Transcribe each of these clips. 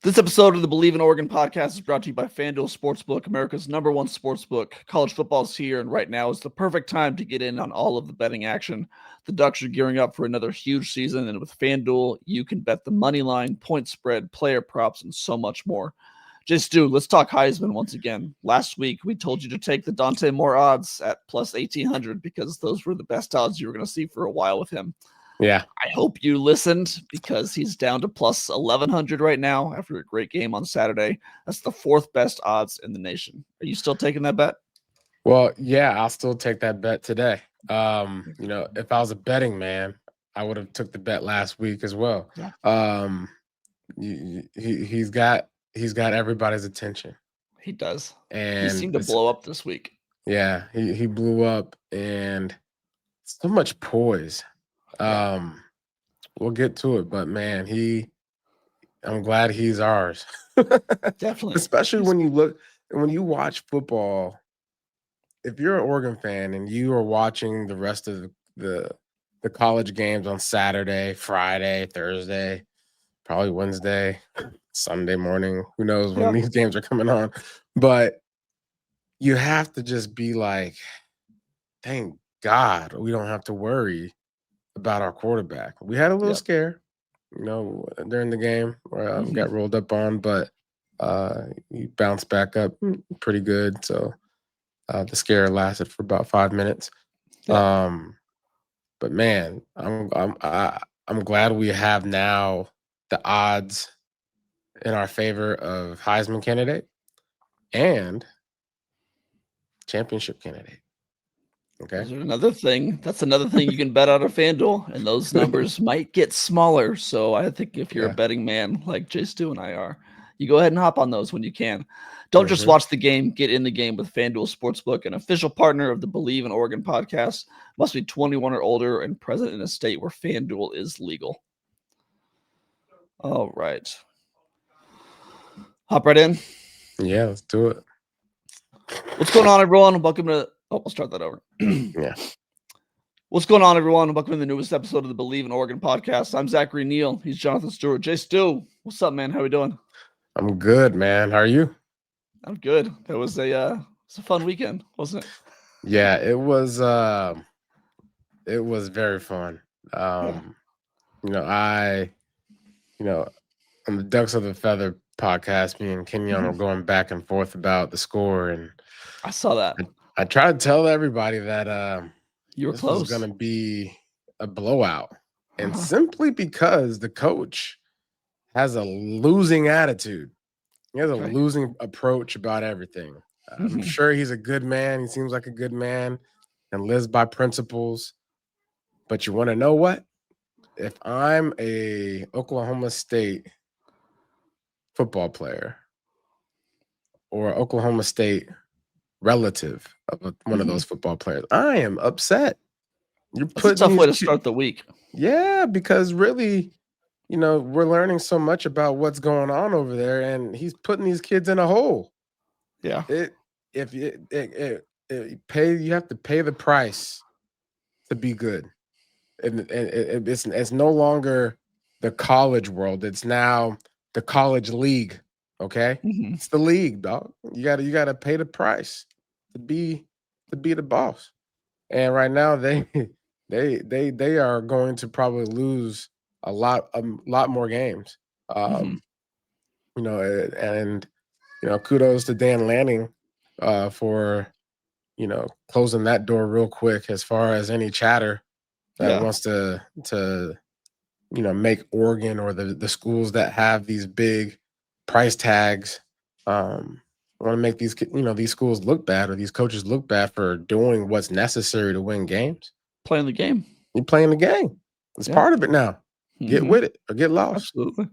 This episode of the Believe in Oregon podcast is brought to you by FanDuel Sportsbook, America's #1 sportsbook. College football is here, and right now is the perfect time to get in on all of the betting action. The Ducks are gearing up for another huge season, and with FanDuel, you can bet the money line, point spread, player props, and so much more. Stu, let's talk Heisman once again. Last week, we told you to take the Dante Moore odds at plus 1,800 because those were the best odds you were going to see for a while with him. Yeah. I hope you listened because he's down to plus 1,100 right now after a great game on Saturday. That's the fourth best odds in the nation. Are you still taking that bet? Well, yeah, I'll still take that bet today. If I was a betting man, I would have took the bet last week as well. Yeah. He's got everybody's attention. He does. And he seemed to blow up this week. Yeah, he blew up and so much poise. We'll get to it, but man, I'm glad he's ours. Definitely. Especially when you watch football, if you're an Oregon fan and you are watching the rest of the college games on Saturday, Friday, Thursday, probably Wednesday, Sunday morning, who knows when these games are coming on, but you have to just be like, thank God we don't have to worry about our quarterback. We had a little scare, during the game where got rolled up on, but he bounced back up pretty good. So the scare lasted for about 5 minutes. Yeah. But man, I'm glad we have now the odds in our favor of Heisman candidate and championship candidate. Okay. That's another thing you can bet out of FanDuel, and those numbers might get smaller. So I think if you're a betting man like Stu and I are, you go ahead and hop on those when you can. Don't just watch the game, get in the game with FanDuel Sportsbook, an official partner of the Believe in Oregon podcast. Must be 21 or older and present in a state where FanDuel is legal. All right. Hop right in. Yeah, let's do it. What's going on, everyone? Welcome to... Oh, I'll start that over. Yeah. What's going on, everyone? Welcome to the newest episode of the Believe in Oregon podcast. I'm Zachary, Neel. He's Jonathan Stewart. Stu, what's up, man? How we doing? I'm good, man. How are you? I'm good. That was a fun weekend, wasn't it? Yeah, it was very fun. On the Ducks of the Feather podcast, me and Kenyon were going back and forth about the score, and I saw that. I tried to tell everybody that you were this close. was going to be a blowout, and simply because the coach has a losing attitude, he has a losing approach about everything. I'm sure he's a good man. He seems like a good man and lives by principles. But you want to know what? If I'm a Oklahoma State football player or Oklahoma State relative of one of those football players, I am upset. That's a tough way to start the week. Yeah, because really, we're learning so much about what's going on over there, and he's putting these kids in a hole. Yeah. You have to pay the price to be good. And it's no longer the college world. It's now the college league. Okay. It's the league, dog. You gotta pay the price to be the boss. And right now they are going to probably lose a lot more games. Kudos to Dan Lanning for closing that door real quick as far as any chatter that wants to make Oregon or the schools that have these big price tags want to make these schools look bad or these coaches look bad for doing what's necessary to win games. Playing the game. You're playing the game. It's part of it now. Get with it or get lost. Absolutely.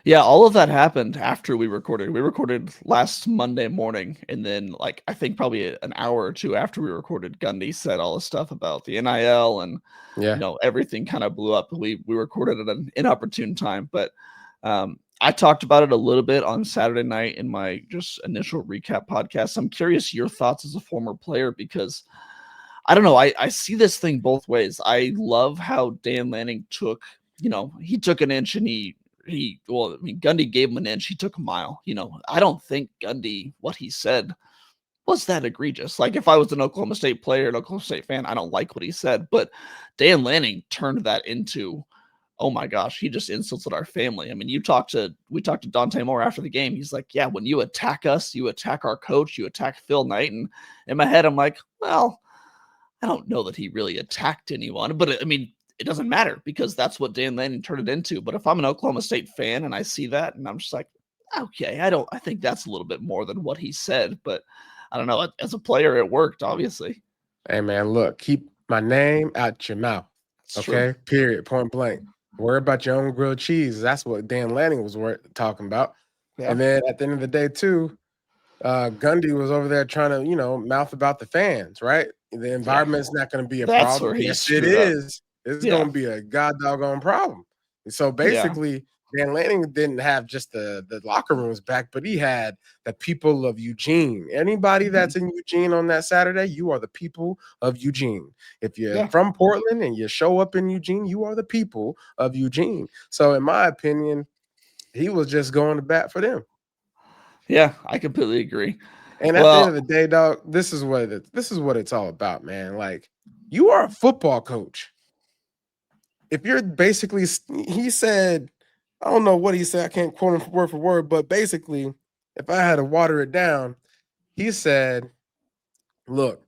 Yeah, all of that happened after we recorded. We recorded last Monday morning, and then I think probably an hour or two after we recorded, Gundy said all the stuff about the NIL and everything kind of blew up. We recorded at an inopportune time, but I talked about it a little bit on Saturday night in my just initial recap podcast. I'm curious your thoughts as a former player because I don't know. I see this thing both ways. I love how Dan Lanning took an inch and he Gundy gave him an inch, he took a mile. I don't think Gundy, what he said was that egregious. Like, if I was an Oklahoma State player, an Oklahoma State fan, I don't like what he said, but Dan Lanning turned that into, oh my gosh, he just insulted our family. I mean, we talked to Dante Moore after the game. He's like, yeah, when you attack us, you attack our coach, you attack Phil Knight. And in my head, I'm like, well, I don't know that he really attacked anyone, but it doesn't matter because that's what Dan Lanning turned it into. But if I'm an Oklahoma State fan and I see that and I'm just like, okay, I think that's a little bit more than what he said, but I don't know. As a player, it worked, obviously. Hey, man, look, keep my name out your mouth. That's Okay, true. period, point blank. Worry about your own grilled cheese. That's what Dan Lanning was talking about. Yeah. And then at the end of the day, too, Gundy was over there trying to, mouth about the fans, right? The environment's not going to be a That's problem. where he Yes, it screwed up. is. It's going to be a god doggone problem. So basically, Dan Lanning didn't have just the locker rooms back, but he had the people of Eugene. Anybody that's in Eugene on that Saturday, you are the people of Eugene. If you're from Portland and you show up in Eugene, you are the people of Eugene. So in my opinion, he was just going to bat for them. Yeah, I completely agree. And at the end of the day, dog, this is what it's all about, man. Like, you are a football coach. If you're basically, he said, I don't know what he said, I can't quote him word for word, but basically, if I had to water it down, he said, look,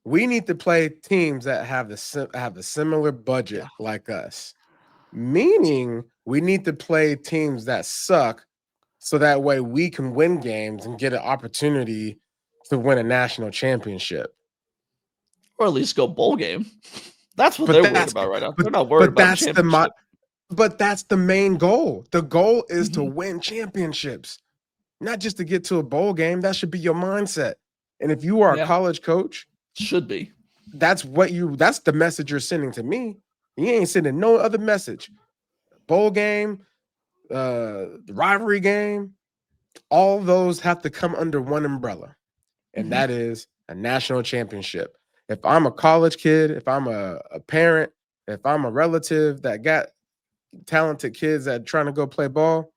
we need to play teams that have the similar budget like us. Meaning we need to play teams that suck so that way we can win games and get an opportunity to win a national championship. Or at least go bowl game. That's what they're worried about right now. They're not worried about championship. But that's the main goal. The goal is to win championships, not just to get to a bowl game. That should be your mindset. And if you are a college coach, should be. That's the message you're sending to me. You ain't sending no other message. Bowl game, the rivalry game, all those have to come under one umbrella, and that is a national championship. If I'm a college kid, if I'm a parent, if I'm a relative that got talented kids that are trying to go play ball,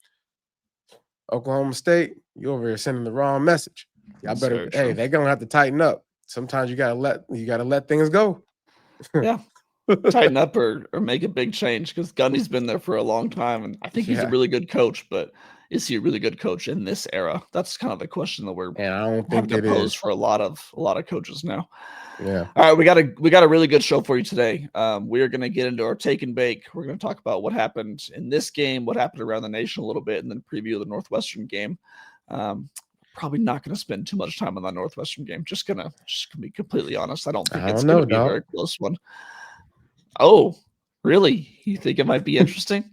Oklahoma State, you over here sending the wrong message. Y'all better, hey, they're gonna have to tighten up. Sometimes you gotta let things go. Yeah. Tighten up or make a big change because Gundy's been there for a long time, and I think he's a really good coach, but is he a really good coach in this era? That's kind of the question that we're having to pose for a lot of coaches now. Yeah. All right, we got a really good show for you today. We are going to get into our take and bake. We're going to talk about what happened in this game, what happened around the nation a little bit, and then preview the Northwestern game. Probably not going to spend too much time on that Northwestern game. Just gonna be completely honest. I don't think it's going to be a very close one. Oh, really? You think it might be interesting?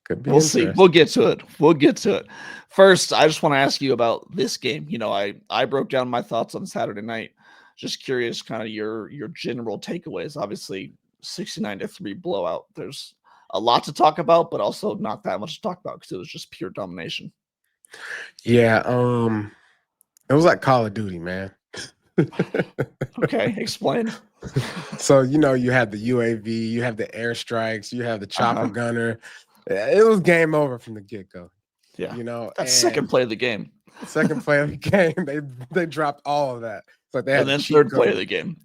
Could be. We'll see. We'll get to it. First, I just want to ask you about this game. I broke down my thoughts on Saturday night. Just curious, kind of your general takeaways. Obviously, 69-3 blowout. There's a lot to talk about, but also not that much to talk about because it was just pure domination. Yeah, it was like Call of Duty, man. Okay, explain. So, you have the UAV, you have the airstrikes, you have the chopper gunner. It was game over from the get-go. Yeah, that's second play of the game. Second play of the game, they dropped all of that. So they had and then third play of the game.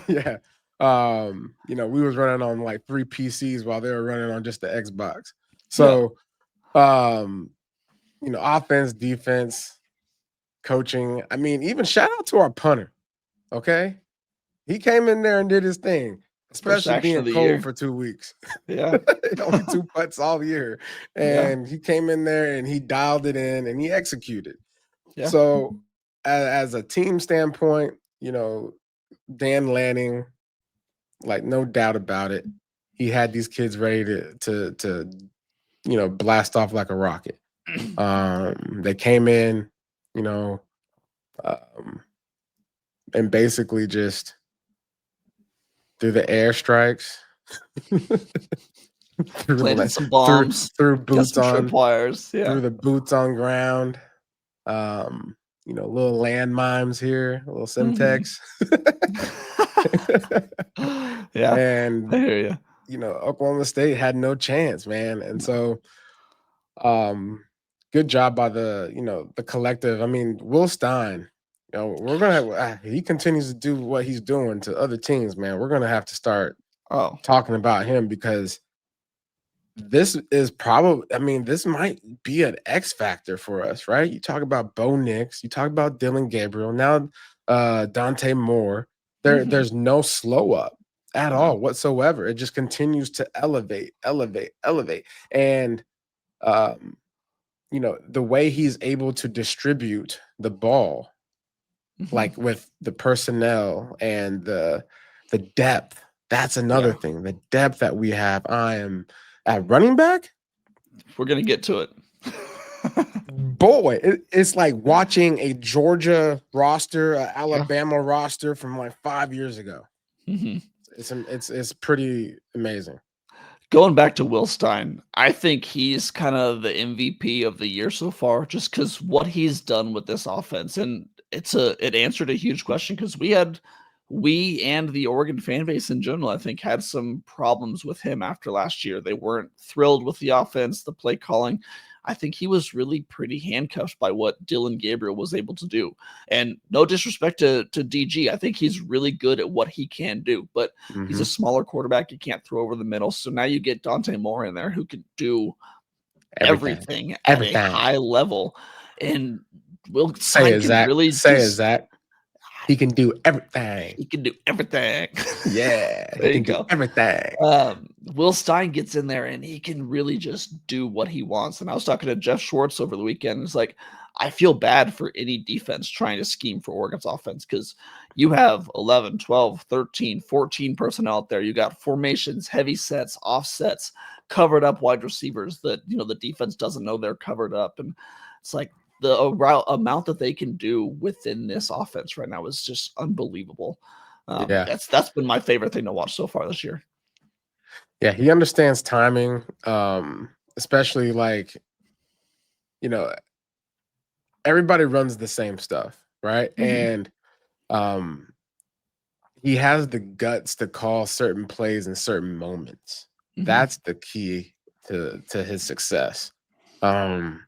Yeah. We was running on like 3 PCs while they were running on just the Xbox. So, offense, defense, coaching. I mean, even shout out to our punter. Okay. He came in there and did his thing, especially being cold for 2 weeks. Yeah. Only 2 putts all year. And he came in there and he dialed it in and he executed. Yeah. So as a team standpoint, Dan Lanning, like, no doubt about it, he had these kids ready to blast off like a rocket. They came in, and basically just through the airstrikes, planted some bombs, through boots on wires, through the boots on ground. Little landmines here, little Semtex. Yeah, and I hear you. Oklahoma State had no chance, man. And so Good job by the collective. I mean, Will Stein. We're gonna he continues to do what he's doing to other teams, man. We're gonna have to start Oh, talking about him because this is probably, I mean, this might be an X factor for us, right? You talk about Bo Nix, you talk about Dylan Gabriel, now Dante Moore. mhm. There's no slow up at No. all whatsoever. It just continues to elevate, elevate, elevate. And um, the way he's able to distribute the ball, Mhm. like with the personnel and the depth. That's another Yeah, thing. The depth that we have. I am at running back. we're gonna get to it. Boy, it's like watching a Georgia roster, a Yeah. Alabama roster from like 5 years ago. Mhm. It's pretty amazing. Going back to Will Stein, I think he's kind of the MVP of the year so far, just because what he's done with this offense, and it answered a huge question because we and the Oregon fan base in general, I think, had some problems with him after last year. They weren't thrilled with the offense, the play calling. I think he was really pretty handcuffed by what Dylan Gabriel was able to do. And no disrespect to DG, I think he's really good at what he can do, but he's a Hmm. smaller quarterback. You can't throw over the middle. So now you get Dante Moore in there who can do Everything, everything at a everything. high level. And Will Say Stein it, can Zach. really Say it, just Zach. He can do everything. he can do everything. Yeah, he There you can do go. everything. Will Stein gets in there and he can really just do what he wants. And I was talking to Jeff Schwartz over the weekend. It's like, I feel bad for any defense trying to scheme for Oregon's offense because you have 11, 12, 13, 14 personnel out there. You got formations, heavy sets, offsets, covered up wide receivers that, the defense doesn't know they're covered up. And it's like the amount that they can do within this offense right now is just unbelievable. Yeah, That's been my favorite thing to watch so far this year. yeah. He understands timing, especially like you know everybody runs the same stuff, right? Mhm. And um, he has the guts to call certain plays in certain moments. Mhm. That's the key to his success. Um,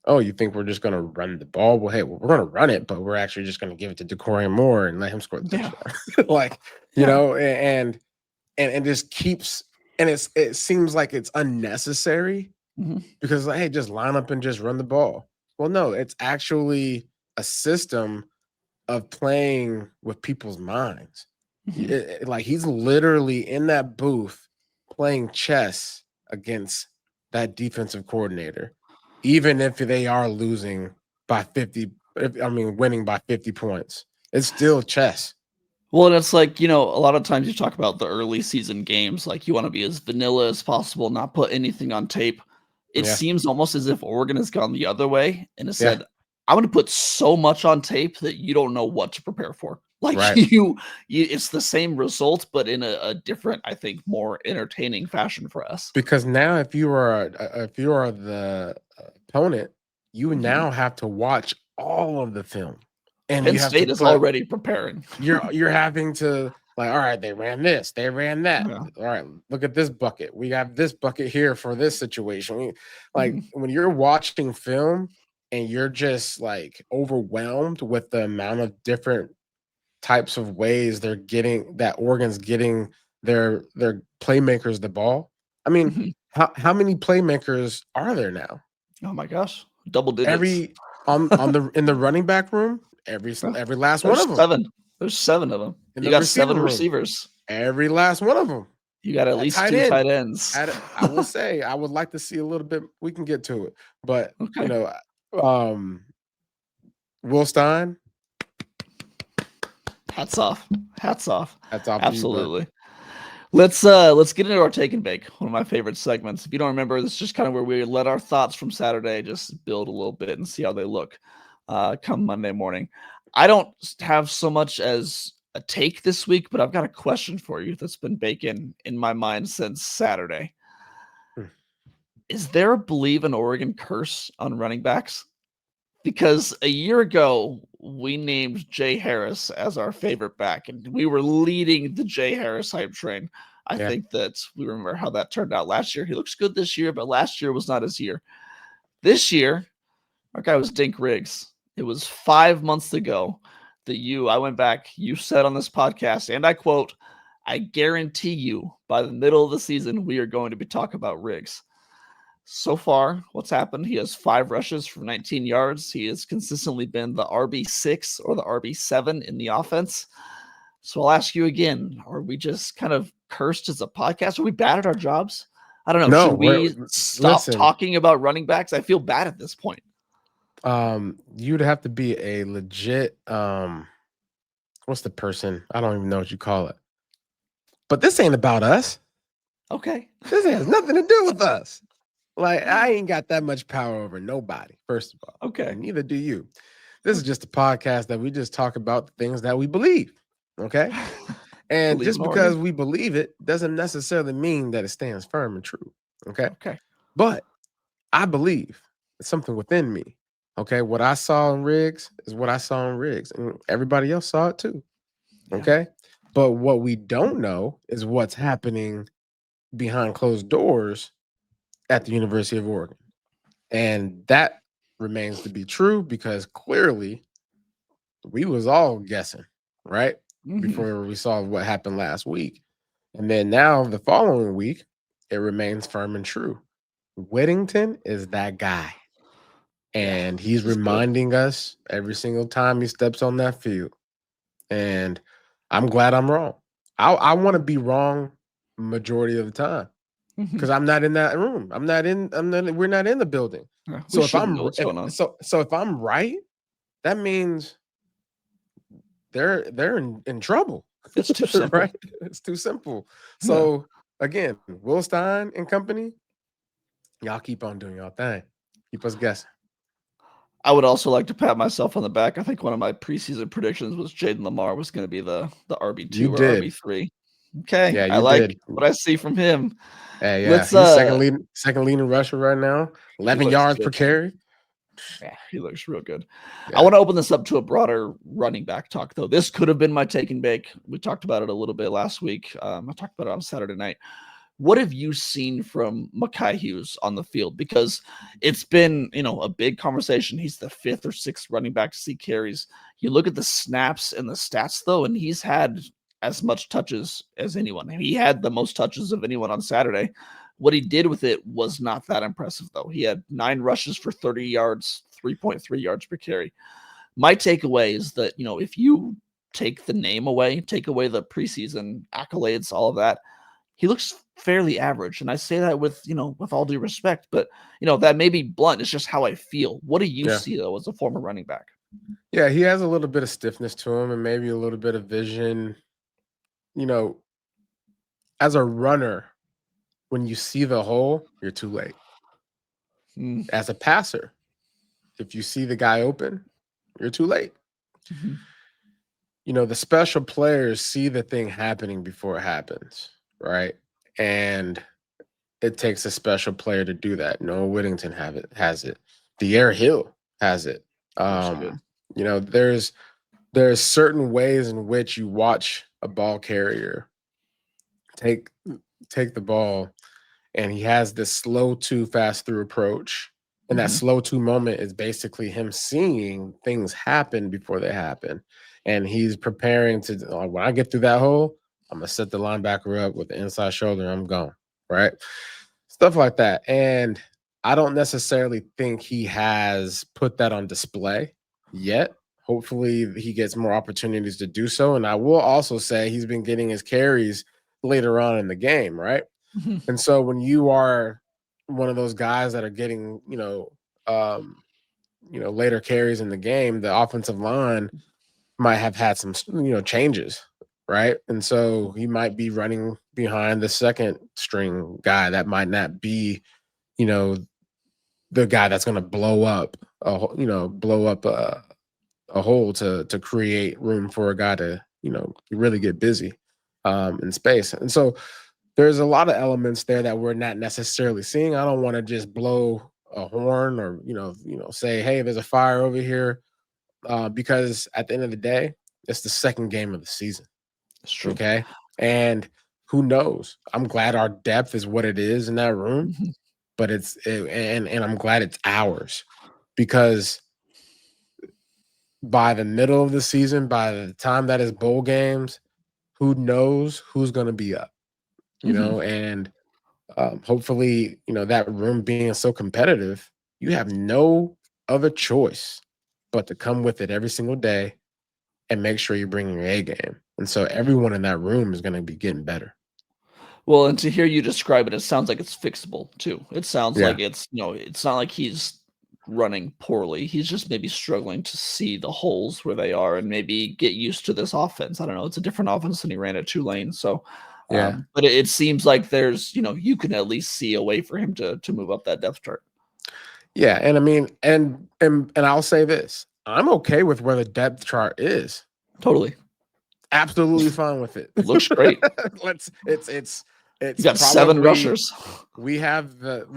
oh, you think we're just gonna run the ball? Well, hey, we're gonna run it, but we're actually just gonna give it to Decory Moore and let him score the Yeah. touchdown. Like, Yeah. and just keeps, and it seems like it's unnecessary Mhm. because like, hey, just line up and just run the ball. Well, no, it's actually a system of playing with people's minds. Mhm. Like he's literally in that booth playing chess against that defensive coordinator, even if they are losing by 50. I mean, winning by 50 points. It's still chess. Well, and it's like, a lot of times you talk about the early season games, like you want to be as vanilla as possible, not put anything on tape. It Yeah. seems almost as if Oregon has gone the other way and has Yeah. said, I'm going to put so much on tape that you don't know what to prepare for. Like Right. it's the same result, but in a different, I think, more entertaining fashion for us. Because now if you are the opponent, you Mhm. now have to watch all of the film. And Penn you have to State is put already preparing. you're having to like, all right, they ran this, they ran that. Yeah. All right, look at this bucket. We have this bucket here for this situation. Like Mhm. when you're watching film and you're just like overwhelmed with the amount of different types of ways that Oregon's getting their playmakers the ball. I mean, Mhm. how many playmakers are there now? Oh my gosh, double digits. Every on the in the running back room, Yeah. every last one There's of them. 7. There's 7 of them. In You the got receiver 7 room, receivers. every last one of them. You got at At least tight 2 end, tight ends. I will say I would like to see a little bit. We can get to it, but Okay. um, Will Stein, Hats off. Hats off. that's off to you, bud. Absolutely. Let's get into our take and bake, one of my favorite segments. If you don't remember, this is just kind of where we let our thoughts from Saturday just build a little bit and see how they look come Monday morning. I don't have so much as a take this week, but I've got a question for you that's been baking in my mind since Saturday. Hmm. Is there a believe in Oregon curse on running backs? Because a year ago, we named Jay Harris as our favorite back, and we were leading the Jay Harris hype train. I Yeah, think that we remember how that turned out last year. He looks good this year, but last year was not his year. This year, our guy was Dink Riggs. It was 5 months ago that I went back, you said on this podcast, and I quote, I guarantee you by the middle of the season, we are going to be talking about Riggs. So far, what's happened? He has 5 rushes for 19 yards. He has consistently been the RB6 or the RB7 in the offense. So I'll ask you again, are we just kind of cursed as a podcast? Are we bad at our jobs? I don't know. No, Should we stop listen. talking about running backs? I feel bad at this point. You'd have to be a legit what's the person? I don't even know what you call it. But this ain't about us. Okay. This has nothing to do with us. Like, I ain't got that much power over nobody, first of all. Okay. And neither do you. This is just a podcast that we just talk about the things that we believe. Okay. And just because we believe it doesn't necessarily mean that it stands firm and true. Okay. Okay. But I believe it's something within me. Okay. What I saw in Riggs is what I saw in Riggs. And everybody else saw it too. Okay. Yeah. But what we don't know is what's happening behind closed doors at the University of Oregon. And that remains to be true because clearly we was all guessing, right? Mm-hmm. Before we saw what happened last week. And then now the following week, it remains firm and true. Whittington is that guy. And he's reminding us every single time he steps on that field. And I'm glad I'm wrong. I want to be wrong majority of the time. Because I'm not in that room. We're not in the building. Yeah, so if I'm right, that means they're in trouble. It's too simple. Right? It's too simple. So again, Will Stein and company, y'all keep on doing y'all thing. Keep us guessing. I would also like to pat myself on the back. I think one of my preseason predictions was Jaden Lamar was going to be the RB2 or RB3. Okay. Yeah, I like what I see from him. Hey, yeah. He's second leading rusher right now. 11 yards per carry. Yeah, he looks real good. Yeah. I want to open this up to a broader running back talk, though. This could have been my take and bake. We talked about it a little bit last week. I talked about it on Saturday night. What have you seen from Mekhi Hughes on the field? Because it's been, a big conversation. He's the 5th or 6th running back to see carries. You look at the snaps and the stats, though, and he's had as much touches as anyone. He had the most touches of anyone on Saturday. What he did with it was not that impressive, though. He had 9 rushes for 30 yards, 3.3 yards per carry. My takeaway is that, if you take the name away, take away the preseason accolades, all of that, he looks fairly average. And I say that with all due respect, but, that may be blunt. It's just how I feel. What do you see, though, as a former running back? Yeah, he has a little bit of stiffness to him and maybe a little bit of vision. As a runner, when you see the hole, you're too late. As a passer, if you see the guy open, you're too late. The special players see the thing happening before it happens, right? And it takes a special player to do that. Noah Whittington has it. De'Aaron Hill has it. There's certain ways in which you watch a ball carrier take the ball, and he has this slow to fast through approach. And that slow to moment is basically him seeing things happen before they happen. And he's preparing to, when I get through that hole, I'm going to set the linebacker up with the inside shoulder. And I'm gone. Right. Stuff like that. And I don't necessarily think he has put that on display yet. Hopefully he gets more opportunities to do so. And I will also say he's been getting his carries later on in the game. Right. And so when you are one of those guys that are getting, later carries in the game, the offensive line might have had some, changes, right? And so he might be running behind the second string guy that might not be, the guy that's going to blow up a hole to create room for a guy to, really get busy in space. And so there's a lot of elements there that we're not necessarily seeing. I don't want to just blow a horn or, say, hey, there's a fire over here, because at the end of the day, it's the second game of the season. That's true. Okay. And who knows? I'm glad our depth is what it is in that room. but and I'm glad it's ours, because by the middle of the season, by the time that is bowl games, who knows who's going to be up, and hopefully, that room being so competitive, you have no other choice but to come with it every single day and make sure you're bringing your A game. And so everyone in that room is going to be getting better. Well, and to hear you describe it, it sounds like it's fixable too. It sounds Yeah. like it's not like he's running poorly. He's just maybe struggling to see the holes where they are and maybe get used to this offense. I don't know. It's a different offense than he ran at Tulane. So, Yeah. but it seems like there's, you can at least see a way for him to move up that depth chart. Yeah. And I mean, and I'll say this, I'm okay with where the depth chart is. Totally. Absolutely fine with it. Looks great. It's He's got 7 rushers. We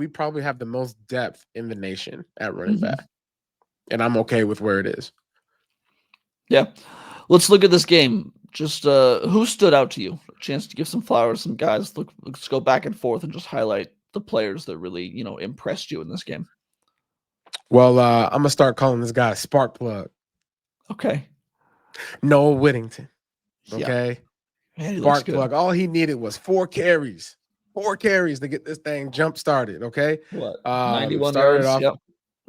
probably have the most depth in the nation at running back. And I'm okay with where it is. Yeah. Let's look at this game. Just who stood out to you? A chance to give some flowers to some guys. Let's go back and forth and just highlight the players that really, impressed you in this game. Well, I'm gonna start calling this guy Spark Plug. Okay. Noah Whittington. Yeah. Okay. Man, he Spark Plug. All he needed was 4 carries. 4 carries to get this thing jump started. Okay. What? 91 started yards. Off,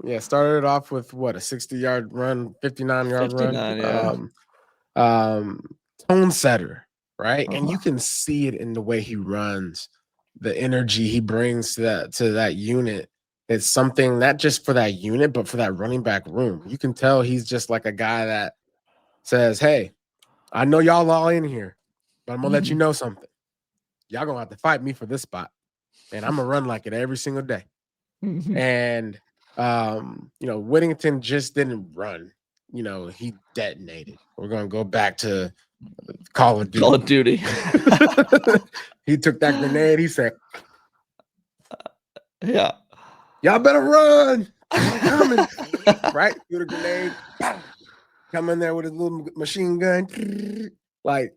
Yeah, started off with what, a 60-yard run, 59-yard run. Yeah. Tone setter, right? And you can see it in the way he runs, the energy he brings to that unit. It's something not just for that unit, but for that running back room. You can tell he's just like a guy that says, hey, I know y'all all in here, but I'm gonna let you know something. Y'all gonna have to fight me for this spot, and I'm gonna run like it every single day. And Whittington just didn't run. He detonated. We're gonna go back to Call of Duty. Call of Duty. He took that grenade. He said, "Yeah, y'all better run. I'm coming." Right? Threw the grenade. Come in there with his little machine gun. Like,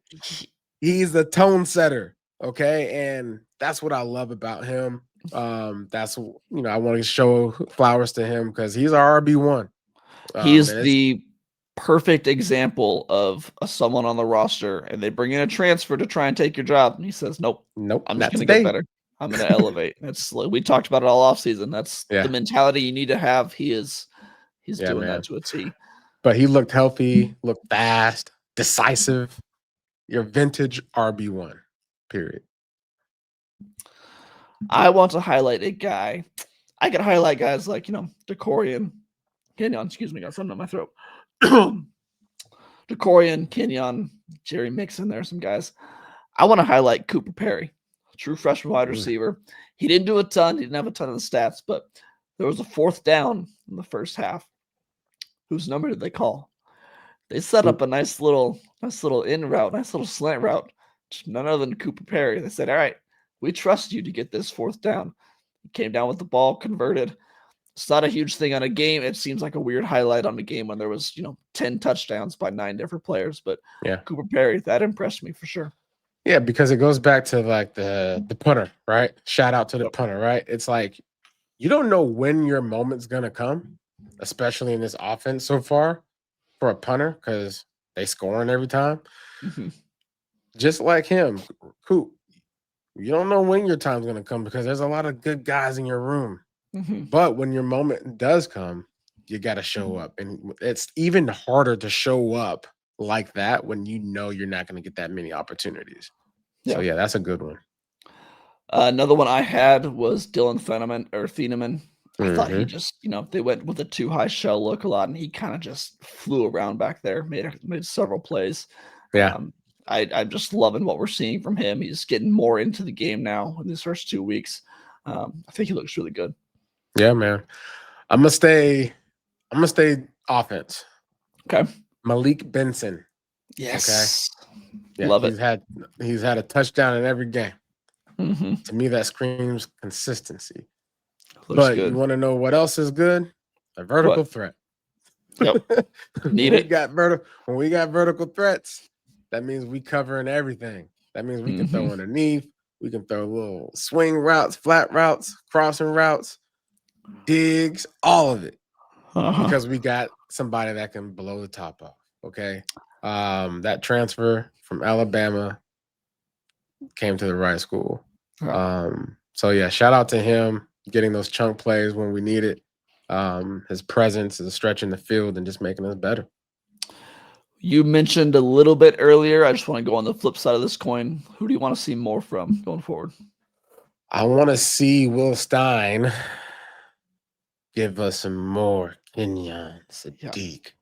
he's the tone setter. Okay. And that's what I love about him. That's, I want to show flowers to him because he's our RB1. He's the perfect example of someone on the roster, and they bring in a transfer to try and take your job. And he says, nope, I'm just going to get better. I'm going to elevate. We talked about it all off season. That's the mentality you need to have. He's doing that to a T. But he looked healthy, looked fast, decisive. Your vintage RB1, period. I want to highlight a guy. I could highlight guys like, DeCorian, Kenyon, excuse me, got something in my throat. DeCorian, Kenyon, Jerry Mixon, there are some guys. I want to highlight Cooper Perry, true freshman wide receiver. He didn't do a ton. He didn't have a ton of the stats, but there was a 4th down in the first half. Whose number did they call? They set up a nice little in route, nice little slant route. None other than Cooper Perry. They said, all right, we trust you to get this 4th down. He came down with the ball, converted. It's not a huge thing on a game. It seems like a weird highlight on the game when there was, 10 touchdowns by 9 different players. But Cooper Perry, that impressed me for sure. Yeah, because it goes back to like the punter, right? Shout out to the punter, right? It's like you don't know when your moment's gonna come, especially in this offense so far for a punter, because they scoring every time. Just like him, Coop, you don't know when your time's gonna come because there's a lot of good guys in your room. But when your moment does come, you got to show up. And it's even harder to show up like that when you know you're not going to get that many opportunities. So, yeah, that's a good one. Another one I had was Dylan Thieneman. I thought he just, they went with a too high shell look a lot, and he kind of just flew around back there, made several plays. Yeah. I'm just loving what we're seeing from him. He's getting more into the game now in these first 2 weeks. I think he looks really good. Yeah, man. I'm gonna stay offense. Okay. Malik Benson. Yes. Okay. Yeah, love it. He's had a touchdown in every game. To me, that screams consistency. But good. You want to know what else is good? A vertical threat. Yep. Need it. When we got vertical threats, that means we covering everything. That means we can throw underneath. We can throw little swing routes, flat routes, crossing routes, digs, all of it. Because we got somebody that can blow the top off. Okay. That transfer from Alabama came to the right school. So yeah, shout out to him getting those chunk plays when we need it. His presence is stretching the field and just making us better. You mentioned a little bit earlier. I just want to go on the flip side of this coin. Who do you want to see more from going forward? I want to see Will Stein give us some more Kenyon Sadiq.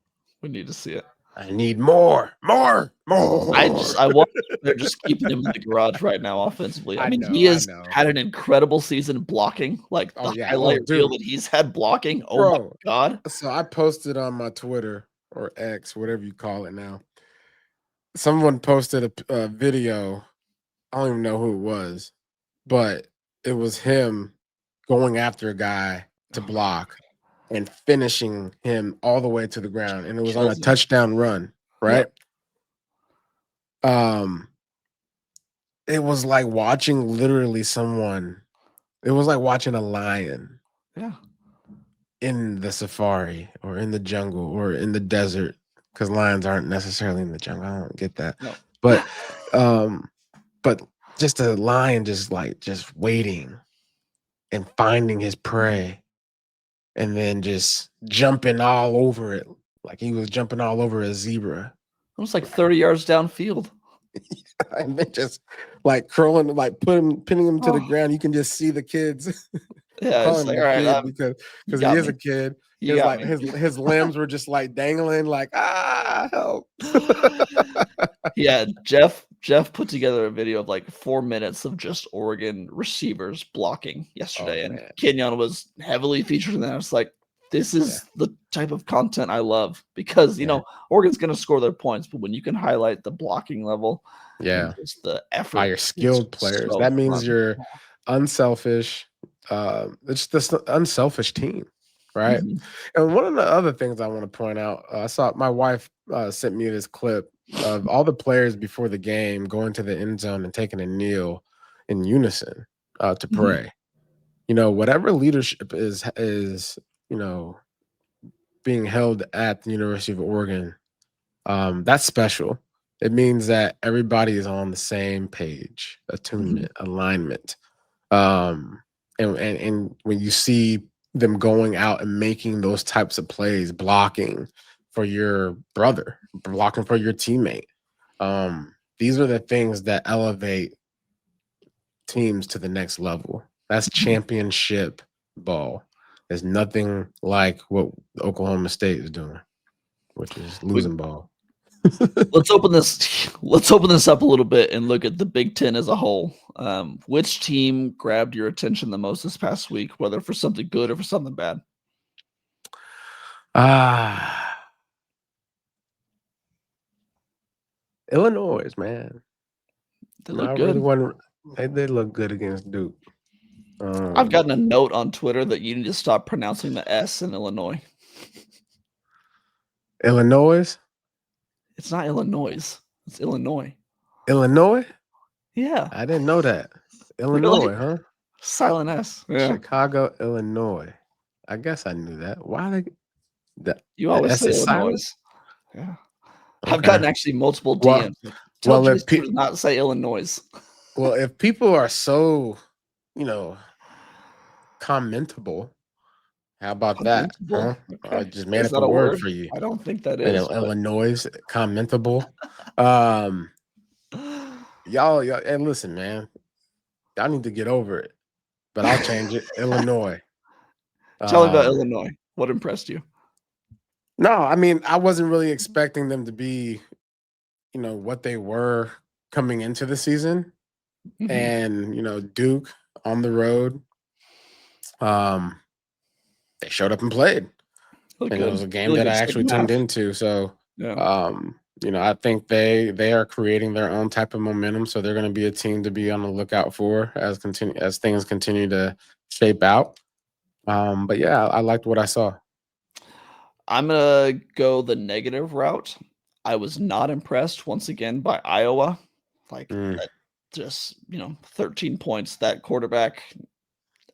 We need to see it. I need more. I want they're just keeping him in the garage right now offensively. I mean, he has had an incredible season blocking. Like the highlight reel that he's had blocking. Oh my God. So I posted on my Twitter or X, whatever you call it now. Someone posted a video. I don't even know who it was, but it was him going after a guy to block and finishing him all the way to the ground. And it was on a touchdown run, right? It was like watching literally someone. It was like watching a lion. Yeah. In the safari or in the jungle or in the desert, because lions aren't necessarily in the jungle. I don't get that. No. But just a lion just waiting and finding his prey and then just jumping all over it. Like he was jumping all over a zebra. Almost like 30 yards downfield. And then just like curling, like pinning him to the ground. You can just see the kids. Yeah, it's like, all right, because he is a kid. His limbs were just like dangling, like help. Yeah, Jeff put together a video of like 4 minutes of just Oregon receivers blocking yesterday, and Kenyon was heavily featured in that. It's like, this is the type of content I love because you know Oregon's going to score their points, but when you can highlight the blocking level, and just the effort by your skilled players, that means you're unselfish. It's this unselfish team, right? And one of the other things I want to point out, I saw my wife sent me this clip of all the players before the game going to the end zone and taking a kneel in unison to pray. You know, whatever leadership is you know being held at the University of Oregon, that's special. It means that everybody is on the same page, attunement, alignment. And when you see them going out and making those types of plays, blocking for your brother, blocking for your teammate, these are the things that elevate teams to the next level. That's championship ball. There's nothing like what Oklahoma State is doing, which is losing ball. Let's open this up a little bit and look at the Big Ten as a whole. Which team grabbed your attention the most this past week, whether for something good or for something bad? Illinois, man. They look good. They look good against Duke. I've gotten a note on Twitter that you need to stop pronouncing the S in Illinois. Illinois? It's not Illinois. It's Illinois. Illinois? Yeah. I didn't know that. Illinois, really? Huh? Silent S. Yeah. Chicago, Illinois. I guess I knew that. Why you always say Illinois. Yeah. Okay. I've gotten actually multiple DMs. Tell Jason to not say Illinois. Well, if people are so, commentable, how about that? Huh? Okay. I just made up a word for you. I don't think that is. Illinois, commentable. Y'all, hey, listen, man. Y'all need to get over it. But I'll change it. Illinois. Tell me about Illinois. What impressed you? No, I mean, I wasn't really expecting them to be, what they were coming into the season. And, Duke on the road. They showed up and played. And it was a game that I actually tuned into. So, I think they are creating their own type of momentum. So they're going to be a team to be on the lookout for as things continue to shape out. But yeah, I liked what I saw. I'm going to go the negative route. I was not impressed once again by Iowa. Like just 13 points. That quarterback,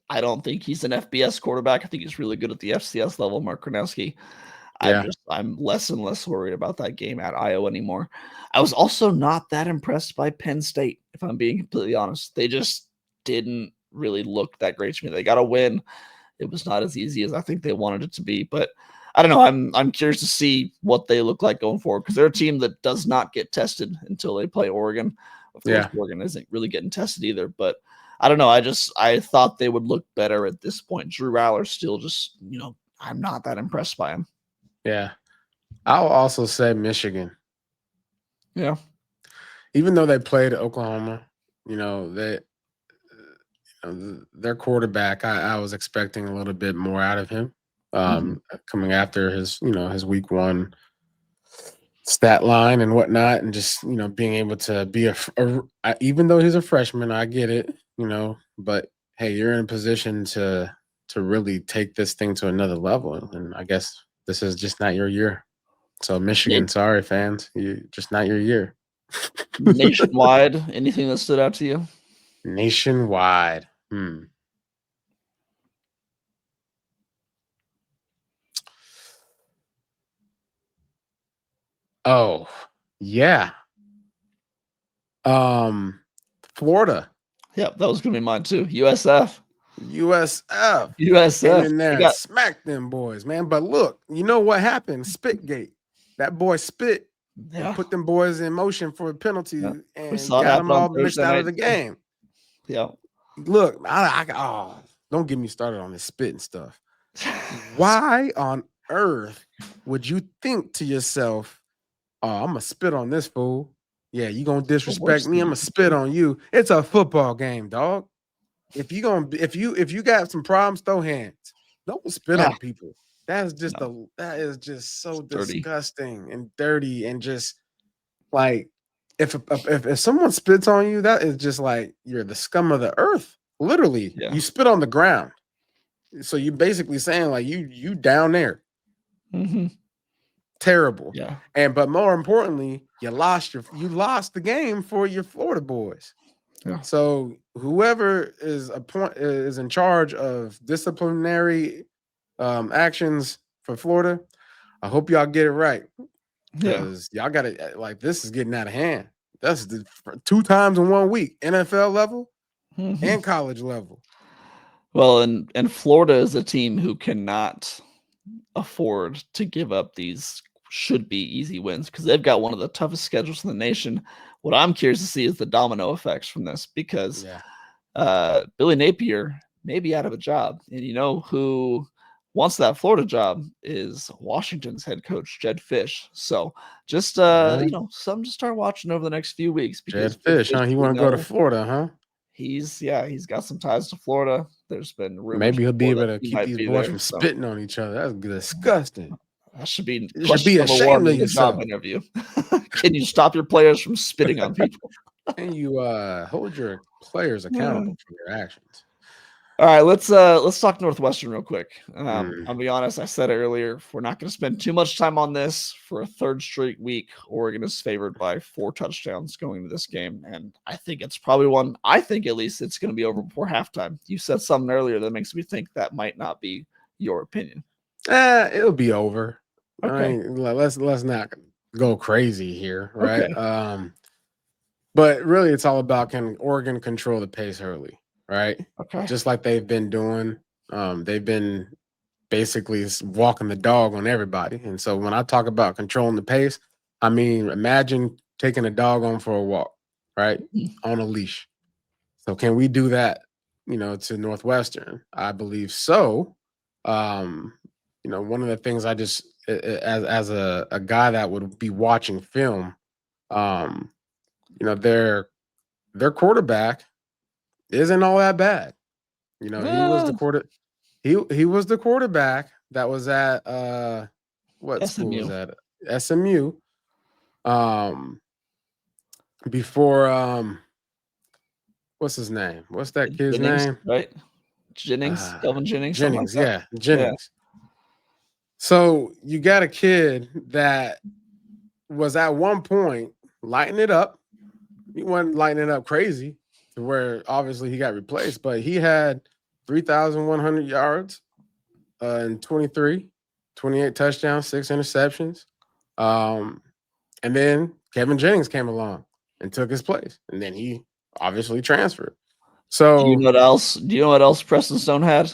I don't think he's an FBS quarterback. I think he's really good at the FCS level, Mark Kronowski. Yeah. I'm less and less worried about that game at Iowa anymore. I was also not that impressed by Penn State, if I'm being completely honest. They just didn't really look that great to me. They got a win. It was not as easy as I think they wanted it to be, but I don't know. I'm curious to see what they look like going forward because they're a team that does not get tested until they play Oregon. Of course, Yeah. Oregon isn't really getting tested either, but I don't know. I thought they would look better at this point. Drew Aller still just, I'm not that impressed by him. Yeah. I'll also say Michigan. Yeah. Even though they played Oklahoma, their quarterback, I was expecting a little bit more out of him coming after his week one stat line and whatnot, and just being able to be even though he's a freshman, I get it, but hey, you're in a position to really take this thing to another level, and I guess this is just not your year. So Michigan, sorry fans, you just not your year. Nationwide, anything that stood out to you? Nationwide. Oh, yeah. Florida. Yeah, that was gonna be mine too. USF. Came in there and smacked them boys, man. But look, you know what happened? Spitgate. That boy spit and put them boys in motion for a penalty and got them all mixed out of the game. Yeah. Look, don't get me started on this spitting stuff. Why on earth would you think to yourself, oh, I'm gonna spit on this fool? Yeah, you gonna disrespect me? I'm gonna spit on you. It's a football game, dog. If you got some problems, throw hands. Don't spit on people. That is just so disgusting and dirty, and just like if someone spits on you, that is just like you're the scum of the earth. Literally, you spit on the ground. So you're basically saying like you down there. Terrible. Yeah. But more importantly, you lost the game for your Florida boys. Yeah. So whoever is in charge of disciplinary actions for Florida, I hope y'all get it right, because y'all got it. Like, this is getting out of hand. That's 2 times in 1 week, NFL level and college level. Well, and Florida is a team who cannot afford to give up these should be easy wins because they've got one of the toughest schedules in the nation. What I'm curious to see is the domino effects from this, because Billy Napier may be out of a job, and who wants that Florida job is Washington's head coach, Jed Fish. So just something to start watching over the next few weeks, because Jed Fish, huh? He want to go to Florida, huh? He's got some ties to Florida. There's been rumors. Maybe he'll be able to keep these boys from spitting on each other. That's disgusting. That should be ashamed of your job interview. Can you stop your players from spitting on people? And you hold your players accountable for their actions. All right, let's talk Northwestern real quick. I'll be honest, I said it earlier, we're not going to spend too much time on this. For a third straight week, Oregon is favored by 4 touchdowns going into this game, and I think it's probably one. I think at least it's going to be over before halftime. You said something earlier that makes me think that might not be your opinion. It'll be over. Okay. I mean, let's not go crazy here, right? Okay. But really, it's all about, can Oregon control the pace early, right? Okay. Just like they've been doing. They've been basically walking the dog on everybody. And so when I talk about controlling the pace, I mean, imagine taking a dog on for a walk, right? On a leash. So can we do that, to Northwestern? I believe so. One of the things I just, as a guy that would be watching film, their quarterback isn't all that bad. He was the he was the quarterback that was at what school was that? SMU. Before what's his name? What's that kid's name? Right? Jennings, Kelvin Jennings. Jennings, like Jennings. Yeah. So you got a kid that was at one point lighting it up, he wasn't lighting it up crazy to where obviously he got replaced, but he had 3,100 yards in 28 touchdowns, 6 interceptions. And then Kevin Jennings came along and took his place, and then he obviously transferred. Do you know So what else? Do you know what else Preston Stone had?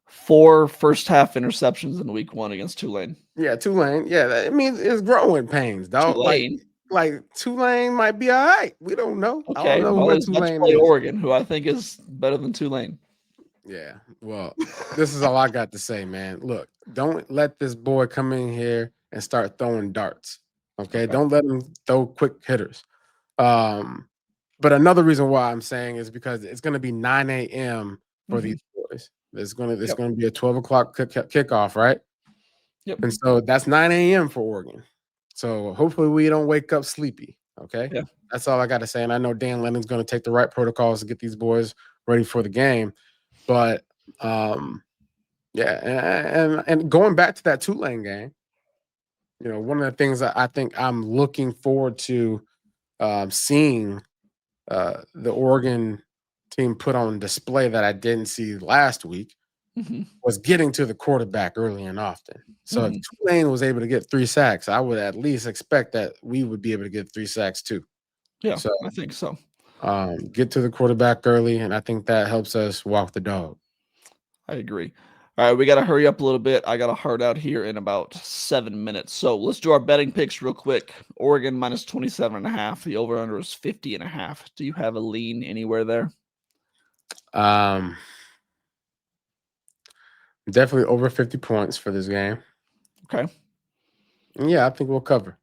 4 first half interceptions in week 1 against Tulane. yeah, Tulane. Yeah, I mean it's growing pains, dog. Tulane. Like Tulane might be all right. We don't know. I don't Okay, know well, what he's about to Tulane play is. Oregon, who I think is better than Tulane. Yeah. Well, this is all I got to say, man. Look, don't let this boy come in here and start throwing darts. Okay. Don't let him throw quick hitters. But another reason why I'm saying is because it's going to be 9 a.m. for these boys. It's going to be a 12 o'clock kickoff, right? Yep. And so that's 9 a.m. for Oregon. So hopefully we don't wake up sleepy. Okay. Yeah. That's all I got to say. And I know Dan Lennon's going to take the right protocols to get these boys ready for the game. But yeah, and going back to that Tulane game, you know, one of the things that I think I'm looking forward to seeing the Oregon team put on display that I didn't see last week was getting to the quarterback early and often. So if Tulane was able to get 3 sacks, I would at least expect that we would be able to get 3 sacks too. Yeah, So I think so. Get to the quarterback early, and I think that helps us walk the dog. I agree. All right, we got to hurry up a little bit. I got a hard out here in about 7 minutes. So let's do our betting picks real quick. Oregon minus 27.5. The over-under is 50.5. Do you have a lean anywhere there? Definitely over 50 points for this game. Okay. Yeah, I think we'll cover.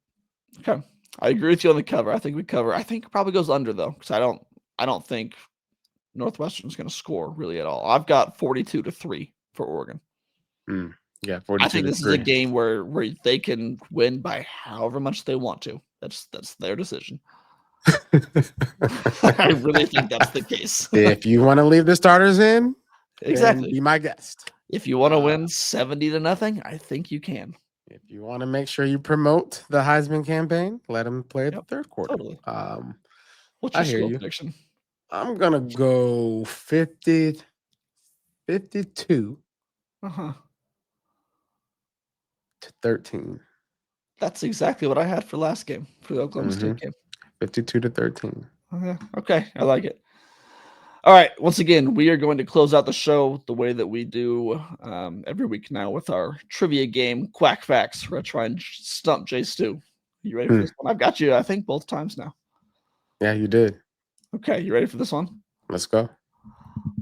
Okay. I agree with you on the cover. I think we cover. I think it probably goes under though, because I don't think Northwestern's going to score really at all. I've got 42-3 for Oregon. Yeah, 42 I think this is a game where they can win by however much they want to. That's their decision. I really think that's the case. If you want to leave the starters in, exactly, be my guest. If you want to win 70-0, I think you can. If you want to make sure you promote the Heisman campaign, let them play the third quarter. Totally. What's your score prediction? I'm gonna go 50, 52 to 13. That's exactly what I had for last game, for the Oklahoma State game. 52 to 13. Okay, I like it. All right, once again, we are going to close out the show the way that we do every week now with our trivia game, Quack Facts. We're going to try and stump Jay Stu. You ready for this one? I've got you, I think, both times now. Yeah, you did. Okay, you ready for this one? Let's go.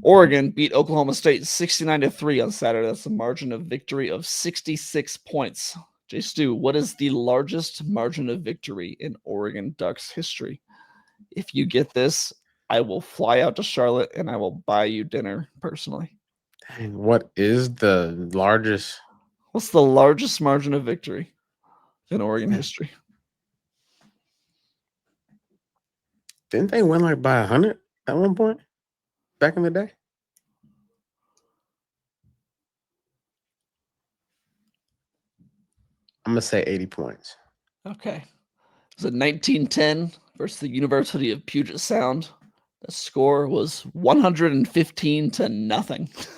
Oregon beat Oklahoma State 69-3 on Saturday. That's a margin of victory of 66 points. Jay Stu, what is the largest margin of victory in Oregon Ducks history? If you get this, I will fly out to Charlotte and I will buy you dinner personally. Dang, what is the largest? What's the largest margin of victory in Oregon history? Didn't they win like by 100 at one point back in the day? I'm going to say 80 points. Okay. It was 1910 versus the University of Puget Sound. The score was 115-0.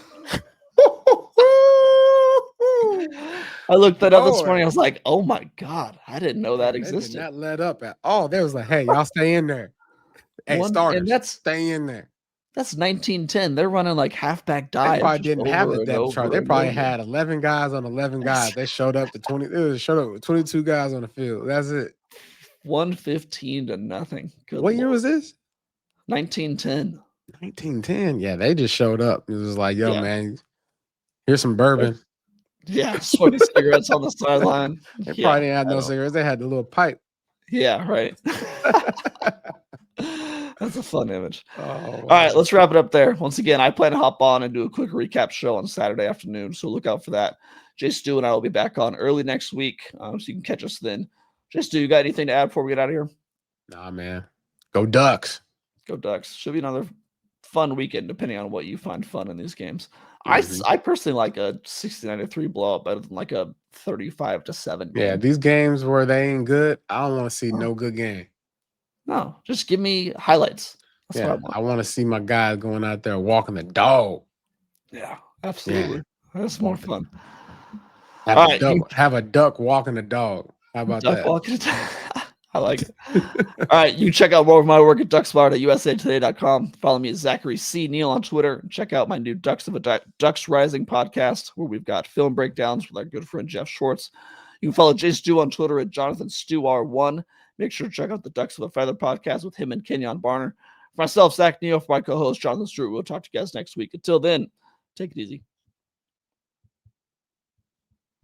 I looked that up this morning. I was like, oh my God, I didn't know that existed. Did not let up at all. They was like, hey, y'all stay in there. Hey, starters, stay in there. That's 1910. They're running like halfback dives. They probably didn't have the depth chart. They probably had 11 guys on 11 guys. They showed up to 20. It showed up with 22 guys on the field. That's it. 115-0. What year was this? 1910. 1910. Yeah, they just showed up. It was like, yo, man, here's some bourbon. Yeah, smoking cigarettes on the sideline. They probably didn't have no cigarettes. They had the little pipe. Yeah, right. That's a fun image. All right, let's wrap it up there. Once again, I plan to hop on and do a quick recap show on Saturday afternoon, so look out for that. Jay Stu and I will be back on early next week, so you can catch us then. Jay Stu, you got anything to add before we get out of here? Nah, man. Go Ducks. Go Ducks. Should be another fun weekend, depending on what you find fun in these games. I personally like a 69-3 blowout better than like a 35-7 game. Yeah, these games where they ain't good, I don't want to see no good game. No, just give me highlights. That's what I Yeah, want. I want to see my guys going out there walking the dog. Yeah, absolutely. That's more Walking. fun. Have All a right, you duck. Have a duck walking the dog. How about duck that? walking. I like it. All right, you check out more of my work at ducksmart@usatoday.com. Follow me at Zachary C. Neel on Twitter. And check out my new Ducks Rising podcast, where we've got film breakdowns with our good friend Jeff Schwartz. You can follow Jay Stew on Twitter at JonathanStewR1. Make sure to check out the Ducks of a Feather podcast with him and Kenyon Barner. For myself, Zach Neel, for my co-host Jonathan Stewart, we'll talk to you guys next week. Until then, take it easy.